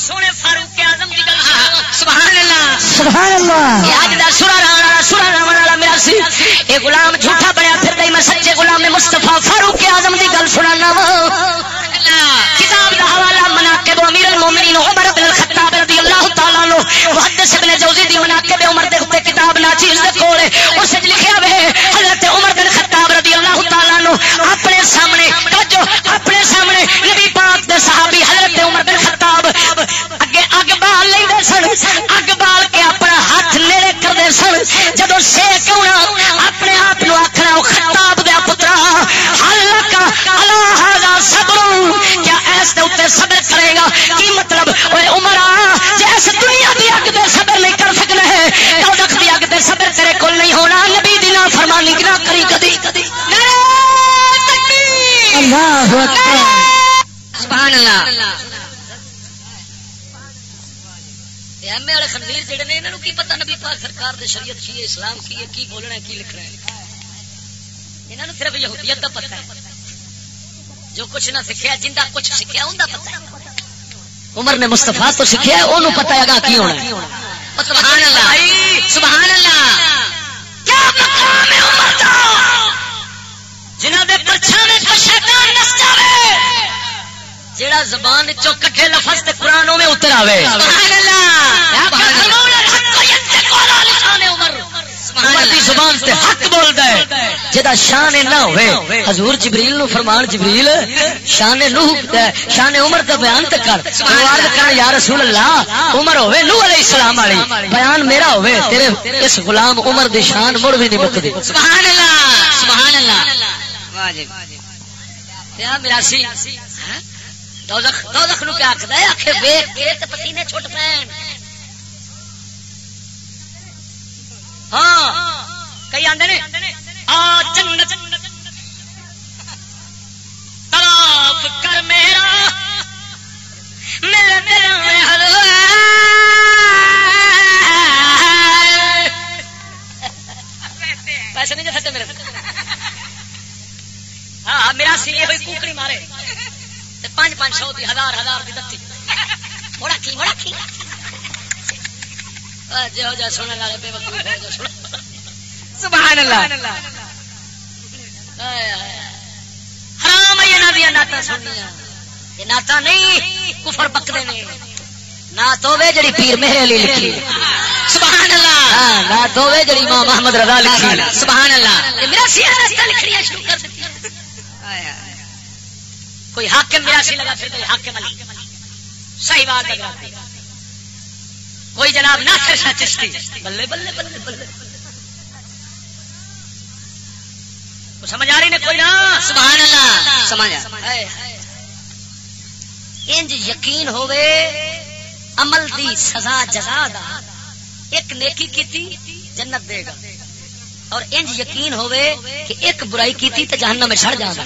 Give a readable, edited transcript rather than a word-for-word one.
سونے فاروق اعظم دی گل سبحان اللہ سبحان اللہ. یہ اج دا سورا راونا والا میرا سی اے غلام جھوٹا بنیا پھردا میں سچے غلام مصطفی فاروق اعظم دی گل سنانا وا. کتاب دا حوالہ مناقب امیر المومنین عمر بن الخطاب رضی اللہ تعالی عنہ محدث ابن جوزی دی مناقب عمر دے اوپر کتاب ناچیز دے کول اس وچ لکھیا ہوئے حضرت عمر بن الخطاب رضی اللہ تعالی عنہ اپنے سامنے توجہ اپنے سامنے نبی پاک دے صحابی حضرت عمر بن الخطاب اگے اگ بال لیندے سن. اگ بال کے اپنا ہاتھ نیڑے کردے سن. جدوں سیک ہونا اپنے آپ نو آکھنا او خطاب دے پترا حلک علی ھذا صبر کیا ایس دے اوتے صبر کرے گا. کی مطلب اوے عمرا جیس دنیا دی اگ دے صبر نہیں کر سکنا ہے دوزخ دی اگ دے صبر تیرے کول نہیں ہونا. نبی دی نافرمانی نہ کری کدی کدی. اللہ اکبر سبحان اللہ. ایم والے خنزیر جڑے نے انہاں نو کی پتہ نبی پاک سرکار دے شریعت کی ہے اسلام کی ہے کی بولنا ہے کی لکھنا ہے. انہاں نو صرف یہودیت دا پتہ ہے. جو کچھ نہ سکھیا جندا کچھ سکھیا اوندا پتہ ہے. عمر نے مصطفیٰ تو سکھیا ہے اونوں پتہ ہے گا کی ہونا ہے. سبحان اللہ سبحان اللہ. کیا مقام ہے عمر دا جنہاں دے پرچھاویں کو شیطان نس جاوے جیڑا زبان چوں کٹھے لفظ تے قرآن میں اتر آوے. سبحان اللہ. عمر دی زبان تے حق بولدا ہے جدا شان نہ ہوئے. حضور جبریل نو فرمان جبریل شان نوح شان عمر دا بیان تے کر. عرض کر یا رسول اللہ عمر ہوئے نوح علیہ السلام والی بیان میرا ہوئے تیرے اس غلام عمر دی شان مڑ بھی نہیں مکدی. سبحان اللہ سبحان اللہ. واجب یا میرا سی دوزخ نو کیا آکھدا ہے آکھے ویکھ کے تے پسینے چھٹ پین. ہاں کئی آندے نے آ جنت طواف کر میرا مل میرا حلوہ پیسے نہیں جستے میرے. ہاں میرا سی یہ ہوئی کوکڑی مارے 500 دی 1000 دی دتی بڑا کی جو جا سننے والے بے وقوف ہے جو سن. سبحان اللہ. حرام ہے نہ دی نعتاں سننیاں. یہ نعتاں نہیں کفر بکدے نے. نعت ہوے جڑی پیر مہر علی لکھی. سبحان اللہ. ہاں نعت ہوے جڑی امام احمد رضا لکھی. سبحان اللہ. یہ میرا سی راستہ لکھنی شروع کر دیتی. کوئی حاکم میرا سی لگا پھر کوئی حاکم علی صحیح بات لگا کوئی جناب ناصر شاہ چشتی بلے بلے بلے بلے. سمجھ آ رہی نے کوئی نا. سبحان اللہ. سمجھ انج یقین ہوئے عمل دی سزا جزا دا. ایک نیکی کیتی جنت دے گا اور انج یقین ہوئے کہ ایک برائی کیتی تے جہنم میں چھڑ جانا.